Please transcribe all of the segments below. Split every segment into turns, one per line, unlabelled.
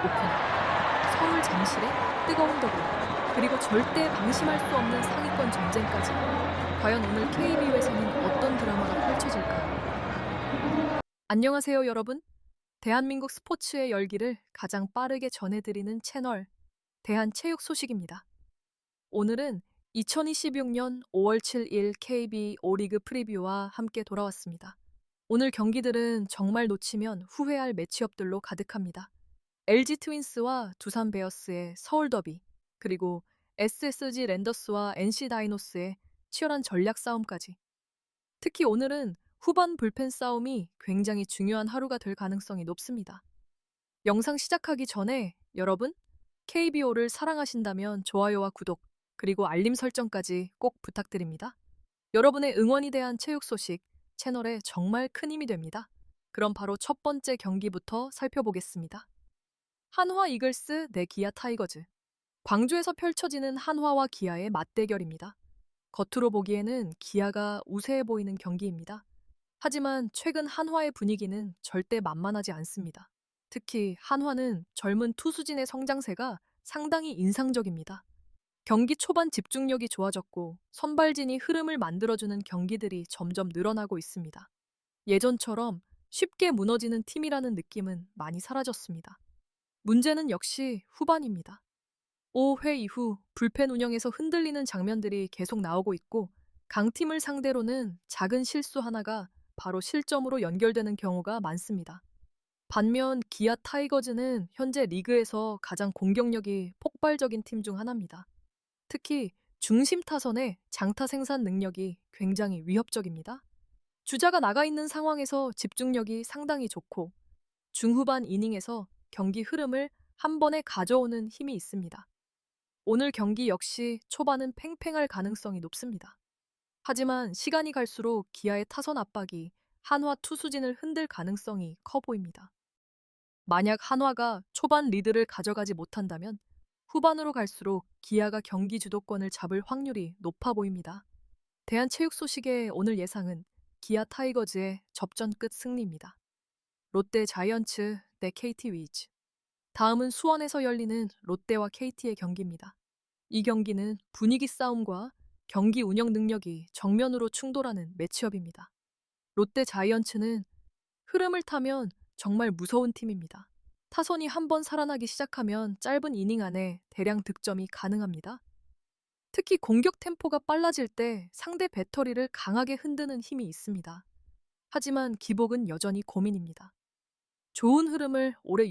오프닝, 서울 잠실의 뜨거운 더블, 그리고 절대 방심할 수 없는 상위권 전쟁까지. 과연 오늘 KBO에서는 어떤 드라마가 펼쳐질까요? 안녕하세요, 여러분. 대한민국 스포츠의 열기를 가장 빠르게 전해드리는 채널, 대한체육 소식입니다. 오늘은 2026년 5월 7일 KBO 리그 프리뷰와 함께 돌아왔습니다. 오늘 경기들은 정말 놓치면 후회할 매치업들로 가득합니다. LG 트윈스와 두산 베어스의 서울 더비, 그리고 SSG 랜더스와 NC 다이노스의 치열한 전략 싸움까지. 특히 오늘은 후반 불펜 싸움이 굉장히 중요한 하루가 될 가능성이 높습니다. 영상 시작하기 전에 여러분, KBO를 사랑하신다면 좋아요와 구독, 그리고 알림 설정까지 꼭 부탁드립니다. 여러분의 응원이 대한 체육 소식, 채널에 정말 큰 힘이 됩니다. 그럼 바로 첫 번째 경기부터 살펴보겠습니다. 한화 이글스 대 기아 타이거즈. 광주에서 펼쳐지는 한화와 기아의 맞대결입니다. 겉으로 보기에는 기아가 우세해 보이는 경기입니다. 하지만 최근 한화의 분위기는 절대 만만하지 않습니다. 특히 한화는 젊은 투수진의 성장세가 상당히 인상적입니다. 경기 초반 집중력이 좋아졌고 선발진이 흐름을 만들어주는 경기들이 점점 늘어나고 있습니다. 예전처럼 쉽게 무너지는 팀이라는 느낌은 많이 사라졌습니다. 문제는 역시 후반입니다. 5회 이후 불펜 운영에서 흔들리는 장면들이 계속 나오고 있고 강팀을 상대로는 작은 실수 하나가 바로 실점으로 연결되는 경우가 많습니다. 반면 기아 타이거즈는 현재 리그에서 가장 공격력이 폭발적인 팀 중 하나입니다. 특히 중심 타선의 장타 생산 능력이 굉장히 위협적입니다. 주자가 나가 있는 상황에서 집중력이 상당히 좋고 중후반 이닝에서 경기 흐름을 한 번에 가져오는 힘이 있습니다. 오늘 경기 역시 초반은 팽팽할 가능성이 높습니다. 하지만 시간이 갈수록 기아의 타선 압박이 한화 투수진을 흔들 가능성이 커 보입니다. 만약 한화가 초반 리드를 가져가지 못한다면 후반으로 갈수록 기아가 경기 주도권을 잡을 확률이 높아 보입니다. 대한체육 소식의 오늘 예상은 기아 타이거즈의 접전 끝 승리입니다. 롯데 자이언츠 대 KT 위즈. 다음은 수원에서 열리는 롯데와 KT의 경기입니다. 이 경기는 분위기 싸움과 경기 운영 능력이 정면으로 충돌하는 매치업입니다. 롯데 자이언츠는 흐름을 타면 정말 무서운 팀입니다. 타선이 한번 살아나기 시작하면 짧은 이닝 안에 대량 득점이 가능합니다. 특히 공격 템포가 빨라질 때 상대 배터리를 강하게 흔드는 힘이 있습니다. 하지만 기복은 여전히 고민입니다. 좋은 흐름을 오래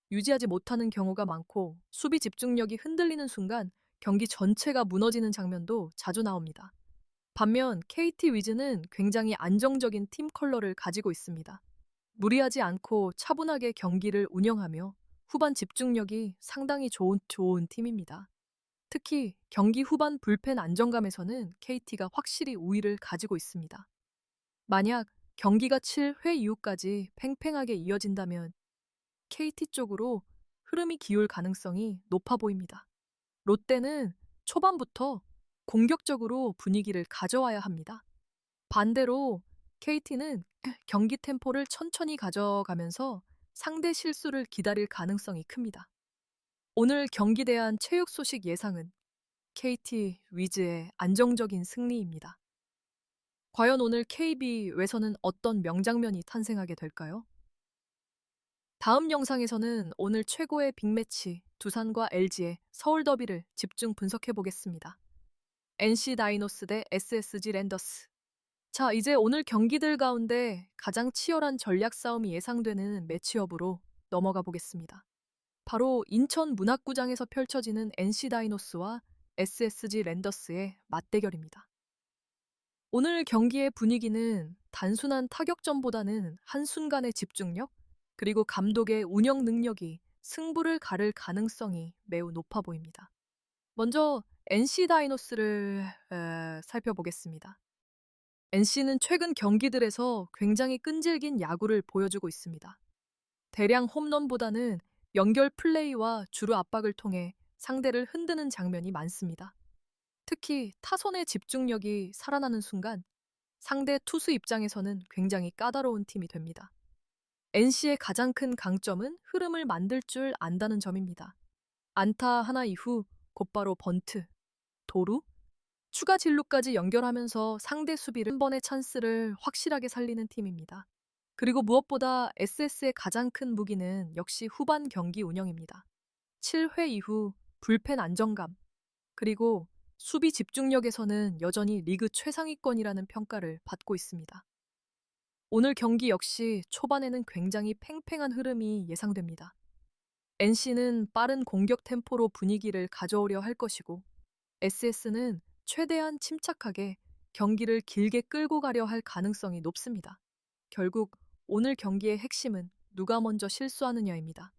유지하지 못하는 경우가 많고 수비 집중력이 흔들리는 순간 경기 전체가 무너지는 장면도 자주 나옵니다. 반면 KT 위즈는 굉장히 안정적인 팀 컬러를 가지고 있습니다. 무리하지 않고 차분하게 경기를 운영하며 후반 집중력이 상당히 좋은 팀입니다. 특히 경기 후반 불펜 안정감에서는 KT가 확실히 우위를 가지고 있습니다. 만약 경기가 7회 이후까지 팽팽하게 이어진다면 KT 쪽으로 흐름이 기울 가능성이 높아 보입니다. 롯데는 초반부터 공격적으로 분위기를 가져와야 합니다. 반대로 KT는 경기 템포를 천천히 가져가면서 상대 실수를 기다릴 가능성이 큽니다. 오늘 경기에 대한 체육 소식 예상은 KT 위즈의 안정적인 승리입니다. 과연 오늘 KBO에서는 어떤 명장면이 탄생하게 될까요? 다음 영상에서는 오늘 최고의 빅매치 두산과 LG의 서울 더비를 집중 분석해 보겠습니다. NC 다이노스 대 SSG 랜더스. 자, 이제 오늘 경기들 가운데 가장 치열한 전략 싸움이 예상되는 매치업으로 넘어가 보겠습니다. 바로 인천 문학구장에서 펼쳐지는 NC 다이노스와 SSG 랜더스의 맞대결입니다. 오늘 경기의 분위기는 단순한 타격전보다는 한순간의 집중력, 그리고 감독의 운영 능력이 승부를 가를 가능성이 매우 높아 보입니다. 먼저 NC 다이노스를 살펴보겠습니다. NC는 최근 경기들에서 굉장히 끈질긴 야구를 보여주고 있습니다. 대량 홈런보다는 연결 플레이와 주루 압박을 통해 상대를 흔드는 장면이 많습니다. 특히 타선의 집중력이 살아나는 순간 상대 투수 입장에서는 굉장히 까다로운 팀이 됩니다. NC의 가장 큰 강점은 흐름을 만들 줄 안다는 점입니다. 안타 하나 이후 곧바로 번트, 도루, 추가 진루까지 연결하면서 상대 수비를 한 번의 찬스를 확실하게 살리는 팀입니다. 그리고 무엇보다 SS의 가장 큰 무기는 역시 후반 경기 운영입니다. 7회 이후 불펜 안정감, 그리고 수비 집중력에서는 여전히 리그 최상위권이라는 평가를 받고 있습니다. 오늘 경기 역시 초반에는 굉장히 팽팽한 흐름이 예상됩니다. NC는 빠른 공격 템포로 분위기를 가져오려 할 것이고, SS는 최대한 침착하게 경기를 길게 끌고 가려 할 가능성이 높습니다. 결국 오늘 경기의 핵심은 누가 먼저 실수하느냐입니다.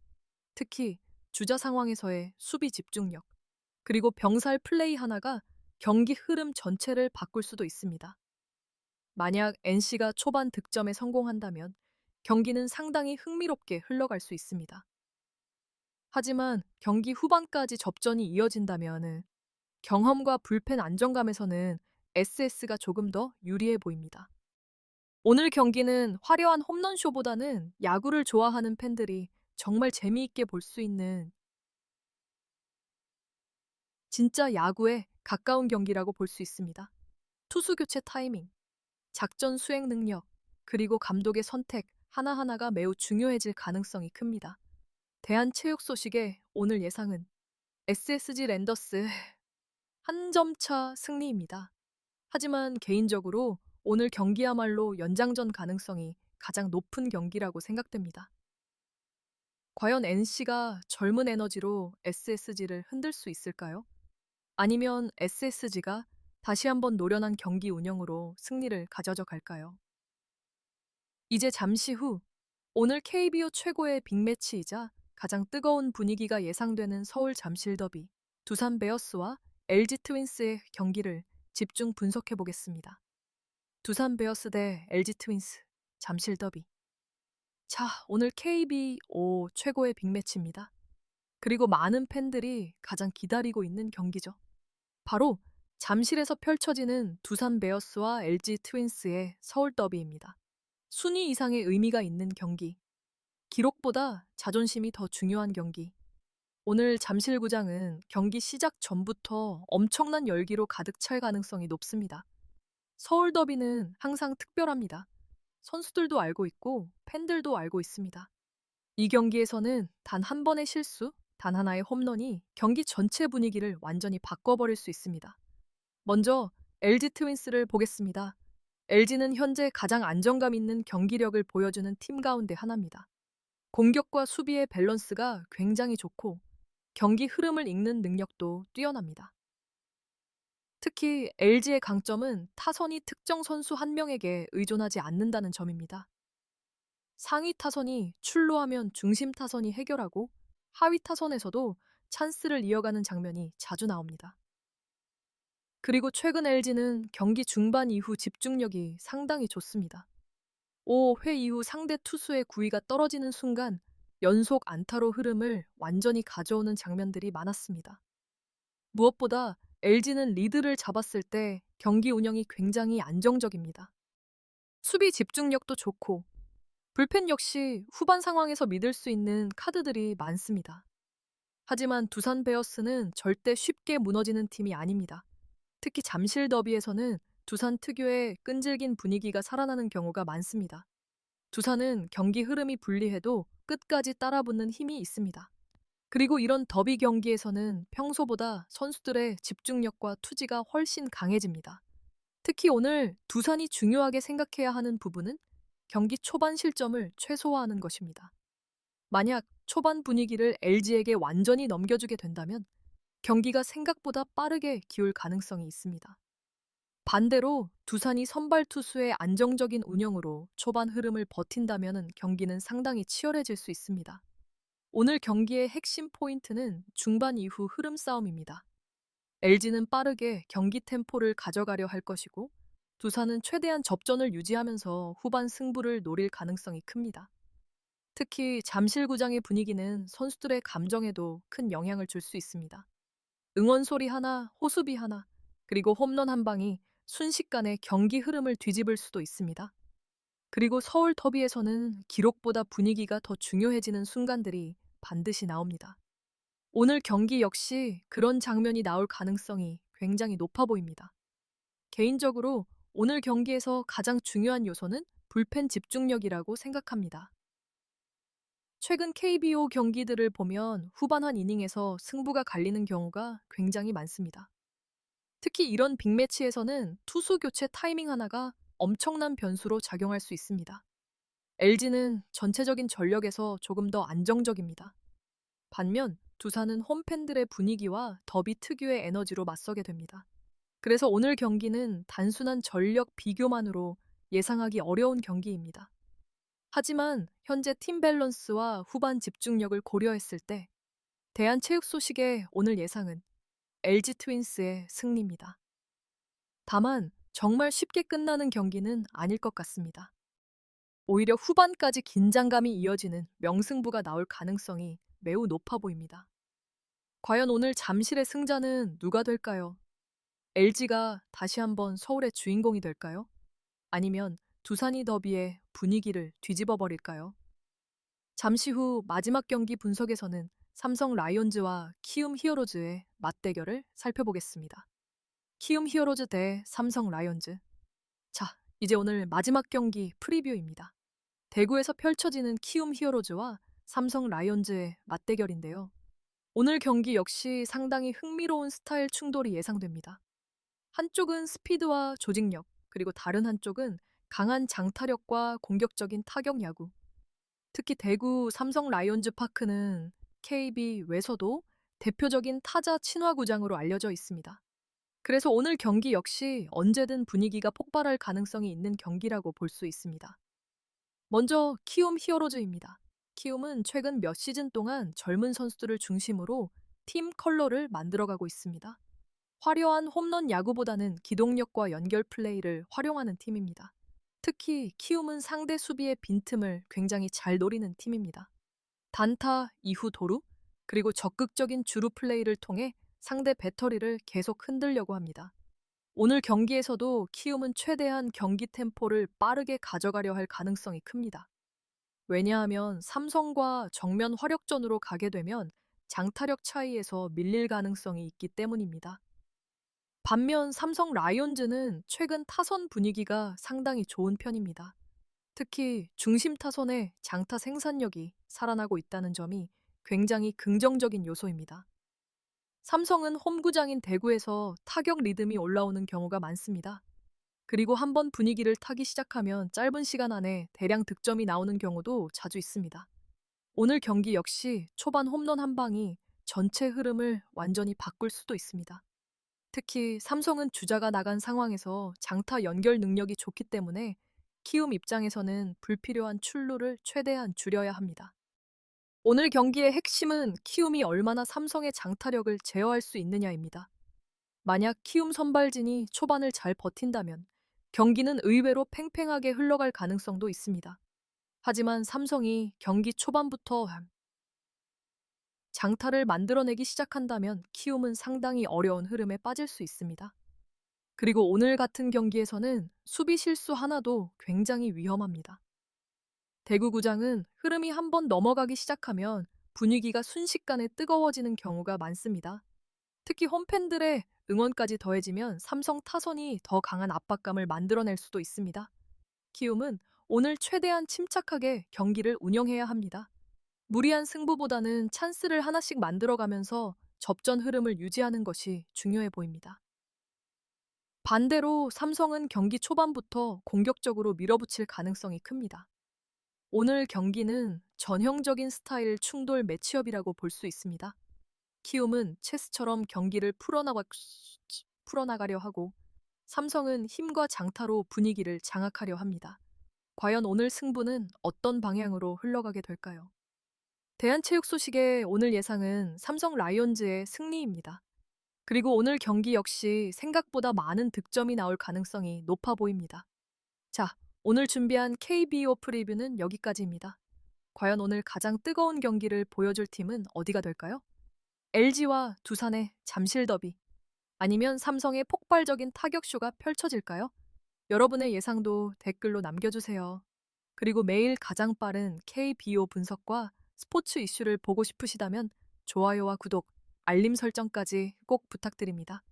특히 주자 상황에서의 수비 집중력, 그리고 병살 플레이 하나가 경기 흐름 전체를 바꿀 수도 있습니다. 만약 NC가 초반 득점에 성공한다면 경기는 상당히 흥미롭게 흘러갈 수 있습니다. 하지만 경기 후반까지 접전이 이어진다면 경험과 불펜 안정감에서는 SS가 조금 더 유리해 보입니다. 오늘 경기는 화려한 홈런쇼보다는 야구를 좋아하는 팬들이 정말 재미있게 볼 수 있는 진짜 야구에 가까운 경기라고 볼 수 있습니다. 투수 교체 타이밍, 작전 수행 능력, 그리고 감독의 선택 하나하나가 매우 중요해질 가능성이 큽니다. 대한체육 소식의 오늘 예상은 SSG 랜더스 한 점 차 승리입니다. 하지만 개인적으로 오늘 경기야말로 연장전 가능성이 가장 높은 경기라고 생각됩니다. 과연 NC가 젊은 에너지로 SSG를 흔들 수 있을까요? 아니면 SSG가 다시 한번 노련한 경기 운영으로 승리를 가져져 갈까요? 이제 잠시 후 오늘 KBO 최고의 빅매치이자 가장 뜨거운 분위기가 예상되는 서울 잠실 더비, 두산 베어스와 LG 트윈스의 경기를 집중 분석해 보겠습니다. 두산 베어스 대 LG 트윈스, 잠실 더비. 자, 오늘 KBO 최고의 빅매치입니다. 그리고 많은 팬들이 가장 기다리고 있는 경기죠. 바로 잠실에서 펼쳐지는 두산 베어스와 LG 트윈스의 서울 더비입니다. 순위 이상의 의미가 있는 경기. 기록보다 자존심이 더 중요한 경기. 오늘 잠실구장은 경기 시작 전부터 엄청난 열기로 가득 찰 가능성이 높습니다. 서울 더비는 항상 특별합니다. 선수들도 알고 있고 팬들도 알고 있습니다. 이 경기에서는 단 한 번의 실수, 단 하나의 홈런이 경기 전체 분위기를 완전히 바꿔버릴 수 있습니다. 먼저 LG 트윈스를 보겠습니다. LG는 현재 가장 안정감 있는 경기력을 보여주는 팀 가운데 하나입니다. 공격과 수비의 밸런스가 굉장히 좋고 경기 흐름을 읽는 능력도 뛰어납니다. 특히 LG의 강점은 타선이 특정 선수 한 명에게 의존하지 않는다는 점입니다. 상위 타선이 출루하면 중심 타선이 해결하고 하위 타선에서도 찬스를 이어가는 장면이 자주 나옵니다. 그리고 최근 LG는 경기 중반 이후 집중력이 상당히 좋습니다. 5회 이후 상대 투수의 구위가 떨어지는 순간 연속 안타로 흐름을 완전히 가져오는 장면들이 많았습니다. 무엇보다 LG는 리드를 잡았을 때 경기 운영이 굉장히 안정적입니다. 수비 집중력도 좋고 불펜 역시 후반 상황에서 믿을 수 있는 카드들이 많습니다. 하지만 두산 베어스는 절대 쉽게 무너지는 팀이 아닙니다. 특히 잠실 더비에서는 두산 특유의 끈질긴 분위기가 살아나는 경우가 많습니다. 두산은 경기 흐름이 불리해도 끝까지 따라붙는 힘이 있습니다. 그리고 이런 더비 경기에서는 평소보다 선수들의 집중력과 투지가 훨씬 강해집니다. 특히 오늘 두산이 중요하게 생각해야 하는 부분은 경기 초반 실점을 최소화하는 것입니다. 만약 초반 분위기를 LG에게 완전히 넘겨주게 된다면 경기가 생각보다 빠르게 기울 가능성이 있습니다. 반대로 두산이 선발 투수의 안정적인 운영으로 초반 흐름을 버틴다면 경기는 상당히 치열해질 수 있습니다. 오늘 경기의 핵심 포인트는 중반 이후 흐름 싸움입니다. LG는 빠르게 경기 템포를 가져가려 할 것이고 두산은 최대한 접전을 유지하면서 후반 승부를 노릴 가능성이 큽니다. 특히 잠실구장의 분위기는 선수들의 감정에도 큰 영향을 줄 수 있습니다. 응원 소리 하나, 호수비 하나, 그리고 홈런 한 방이 순식간에 경기 흐름을 뒤집을 수도 있습니다. 그리고 서울 더비에서는 기록보다 분위기가 더 중요해지는 순간들이 반드시 나옵니다. 오늘 경기 역시 그런 장면이 나올 가능성이 굉장히 높아 보입니다. 개인적으로 오늘 경기에서 가장 중요한 요소는 불펜 집중력이라고 생각합니다. 최근 KBO 경기들을 보면 후반 한 이닝에서 승부가 갈리는 경우가 굉장히 많습니다. 특히 이런 빅매치에서는 투수 교체 타이밍 하나가 엄청난 변수로 작용할 수 있습니다. LG는 전체적인 전력에서 조금 더 안정적입니다. 반면 두산은 홈팬들의 분위기와 더비 특유의 에너지로 맞서게 됩니다. 그래서 오늘 경기는 단순한 전력 비교만으로 예상하기 어려운 경기입니다. 하지만 현재 팀 밸런스와 후반 집중력을 고려했을 때 대한체육 소식의 오늘 예상은 LG 트윈스의 승리입니다. 다만 정말 쉽게 끝나는 경기는 아닐 것 같습니다. 오히려 후반까지 긴장감이 이어지는 명승부가 나올 가능성이 매우 높아 보입니다. 과연 오늘 잠실의 승자는 누가 될까요? LG가 다시 한번 서울의 주인공이 될까요? 아니면 두산이 더비의 분위기를 뒤집어 버릴까요? 잠시 후 마지막 경기 분석에서는 삼성 라이온즈와 키움 히어로즈의 맞대결을 살펴보겠습니다. 키움 히어로즈 대 삼성 라이온즈. 자, 이제 오늘 마지막 경기 프리뷰입니다. 대구에서 펼쳐지는 키움 히어로즈와 삼성 라이온즈의 맞대결인데요. 오늘 경기 역시 상당히 흥미로운 스타일 충돌이 예상됩니다. 한쪽은 스피드와 조직력, 그리고 다른 한쪽은 강한 장타력과 공격적인 타격 야구. 특히 대구 삼성 라이온즈 파크는 KB 외서도 대표적인 타자 친화구장으로 알려져 있습니다. 그래서 오늘 경기 역시 언제든 분위기가 폭발할 가능성이 있는 경기라고 볼 수 있습니다. 먼저 키움 히어로즈입니다. 키움은 최근 몇 시즌 동안 젊은 선수들을 중심으로 팀 컬러를 만들어가고 있습니다. 화려한 홈런 야구보다는 기동력과 연결 플레이를 활용하는 팀입니다. 특히 키움은 상대 수비의 빈틈을 굉장히 잘 노리는 팀입니다. 단타 이후 도루, 그리고 적극적인 주루 플레이를 통해 상대 배터리를 계속 흔들려고 합니다. 오늘 경기에서도 키움은 최대한 경기 템포를 빠르게 가져가려 할 가능성이 큽니다. 왜냐하면 삼성과 정면 화력전으로 가게 되면 장타력 차이에서 밀릴 가능성이 있기 때문입니다. 반면 삼성 라이온즈는 최근 타선 분위기가 상당히 좋은 편입니다. 특히 중심 타선의 장타 생산력이 살아나고 있다는 점이 굉장히 긍정적인 요소입니다. 삼성은 홈구장인 대구에서 타격 리듬이 올라오는 경우가 많습니다. 그리고 한번 분위기를 타기 시작하면 짧은 시간 안에 대량 득점이 나오는 경우도 자주 있습니다. 오늘 경기 역시 초반 홈런 한 방이 전체 흐름을 완전히 바꿀 수도 있습니다. 특히 삼성은 주자가 나간 상황에서 장타 연결 능력이 좋기 때문에 키움 입장에서는 불필요한 출루를 최대한 줄여야 합니다. 오늘 경기의 핵심은 키움이 얼마나 삼성의 장타력을 제어할 수 있느냐입니다. 만약 키움 선발진이 초반을 잘 버틴다면 경기는 의외로 팽팽하게 흘러갈 가능성도 있습니다. 하지만 삼성이 경기 초반부터 장타를 만들어내기 시작한다면 키움은 상당히 어려운 흐름에 빠질 수 있습니다. 그리고 오늘 같은 경기에서는 수비 실수 하나도 굉장히 위험합니다. 대구구장은 흐름이 한번 넘어가기 시작하면 분위기가 순식간에 뜨거워지는 경우가 많습니다. 특히 홈팬들의 응원까지 더해지면 삼성 타선이 더 강한 압박감을 만들어낼 수도 있습니다. 키움은 오늘 최대한 침착하게 경기를 운영해야 합니다. 무리한 승부보다는 찬스를 하나씩 만들어가면서 접전 흐름을 유지하는 것이 중요해 보입니다. 반대로 삼성은 경기 초반부터 공격적으로 밀어붙일 가능성이 큽니다. 오늘 경기는 전형적인 스타일 충돌 매치업이라고 볼 수 있습니다. 키움은 체스처럼 경기를 풀어나가려 하고 삼성은 힘과 장타로 분위기를 장악하려 합니다. 과연 오늘 승부는 어떤 방향으로 흘러가게 될까요? 대한체육 소식의 오늘 예상은 삼성 라이온즈의 승리입니다. 그리고 오늘 경기 역시 생각보다 많은 득점이 나올 가능성이 높아 보입니다. 자, 오늘 준비한 KBO 프리뷰는 여기까지입니다. 과연 오늘 가장 뜨거운 경기를 보여줄 팀은 어디가 될까요? LG와 두산의 잠실 더비, 아니면 삼성의 폭발적인 타격쇼가 펼쳐질까요? 여러분의 예상도 댓글로 남겨주세요. 그리고 매일 가장 빠른 KBO 분석과 스포츠 이슈를 보고 싶으시다면 좋아요와 구독, 알림 설정까지 꼭 부탁드립니다.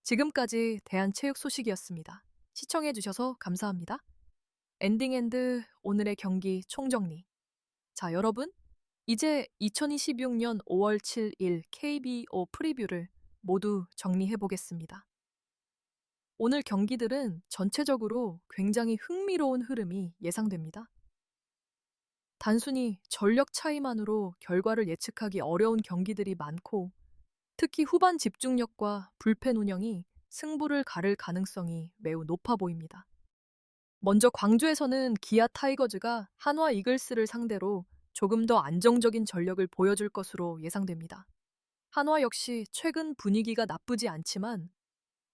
지금까지 대한체육 소식이었습니다. 시청해주셔서 감사합니다. 엔딩엔드 오늘의 경기 총정리. 자, 여러분. 이제 2026년 5월 7일 KBO 프리뷰를 모두 정리해 보겠습니다. 오늘 경기들은 전체적으로 굉장히 흥미로운 흐름이 예상됩니다. 단순히 전력 차이만으로 결과를 예측하기 어려운 경기들이 많고, 특히 후반 집중력과 불펜 운영이 승부를 가를 가능성이 매우 높아 보입니다. 먼저 광주에서는 기아 타이거즈가 한화 이글스를 상대로 조금 더 안정적인 전력을 보여줄 것으로 예상됩니다. 한화 역시 최근 분위기가 나쁘지 않지만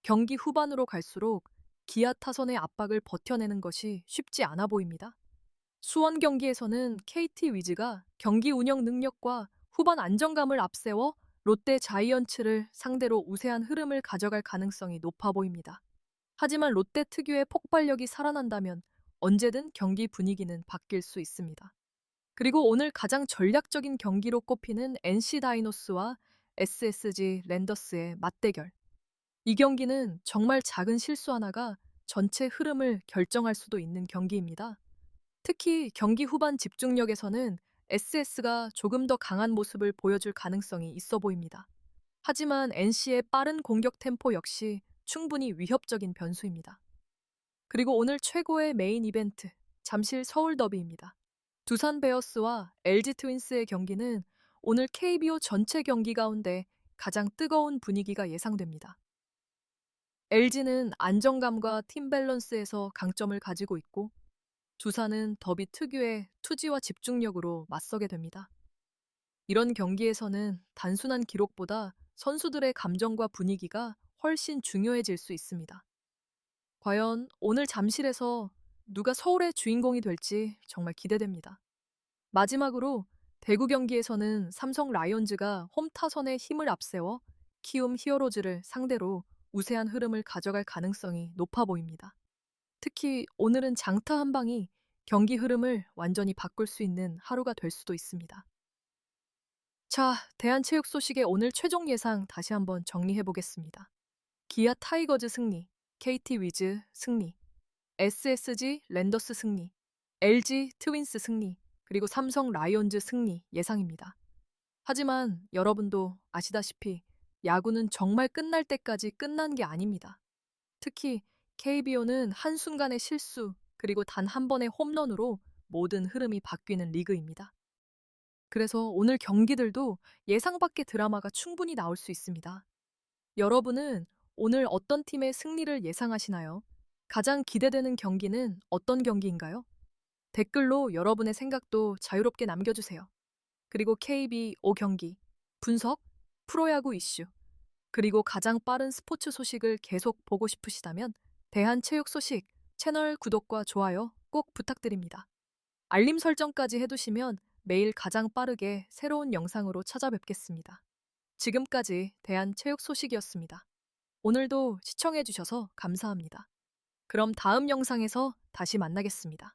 경기 후반으로 갈수록 기아 타선의 압박을 버텨내는 것이 쉽지 않아 보입니다. 수원 경기에서는 KT 위즈가 경기 운영 능력과 후반 안정감을 앞세워 롯데 자이언츠를 상대로 우세한 흐름을 가져갈 가능성이 높아 보입니다. 하지만 롯데 특유의 폭발력이 살아난다면 언제든 경기 분위기는 바뀔 수 있습니다. 그리고 오늘 가장 전략적인 경기로 꼽히는 NC 다이노스와 SSG 랜더스의 맞대결. 이 경기는 정말 작은 실수 하나가 전체 흐름을 결정할 수도 있는 경기입니다. 특히 경기 후반 집중력에서는 SS가 조금 더 강한 모습을 보여줄 가능성이 있어 보입니다. 하지만 NC의 빠른 공격 템포 역시 충분히 위협적인 변수입니다. 그리고 오늘 최고의 메인 이벤트, 잠실 서울 더비입니다. 두산 베어스와 LG 트윈스의 경기는 오늘 KBO 전체 경기 가운데 가장 뜨거운 분위기가 예상됩니다. LG는 안정감과 팀 밸런스에서 강점을 가지고 있고, 두산은 더비 특유의 투지와 집중력으로 맞서게 됩니다. 이런 경기에서는 단순한 기록보다 선수들의 감정과 분위기가 훨씬 중요해질 수 있습니다. 과연 오늘 잠실에서 누가 서울의 주인공이 될지 정말 기대됩니다. 마지막으로 대구 경기에서는 삼성 라이온즈가 홈 타선의 힘을 앞세워 키움 히어로즈를 상대로 우세한 흐름을 가져갈 가능성이 높아 보입니다. 특히 오늘은 장타 한 방이 경기 흐름을 완전히 바꿀 수 있는 하루가 될 수도 있습니다. 자, 대한체육 소식의 오늘 최종 예상 다시 한번 정리해 보겠습니다. 기아 타이거즈 승리, KT 위즈 승리, SSG 랜더스 승리, LG 트윈스 승리, 그리고 삼성 라이온즈 승리 예상입니다. 하지만 여러분도 아시다시피 야구는 정말 끝날 때까지 끝난 게 아닙니다. 특히 KBO는 한순간의 실수, 그리고 단 한 번의 홈런으로 모든 흐름이 바뀌는 리그입니다. 그래서 오늘 경기들도 예상 밖의 드라마가 충분히 나올 수 있습니다. 여러분은 오늘 어떤 팀의 승리를 예상하시나요? 가장 기대되는 경기는 어떤 경기인가요? 댓글로 여러분의 생각도 자유롭게 남겨주세요. 그리고 KBO 경기, 분석, 프로야구 이슈, 그리고 가장 빠른 스포츠 소식을 계속 보고 싶으시다면 대한체육 소식 채널 구독과 좋아요 꼭 부탁드립니다. 알림 설정까지 해두시면 매일 가장 빠르게 새로운 영상으로 찾아뵙겠습니다. 지금까지 대한체육 소식이었습니다. 오늘도 시청해주셔서 감사합니다. 그럼 다음 영상에서 다시 만나겠습니다.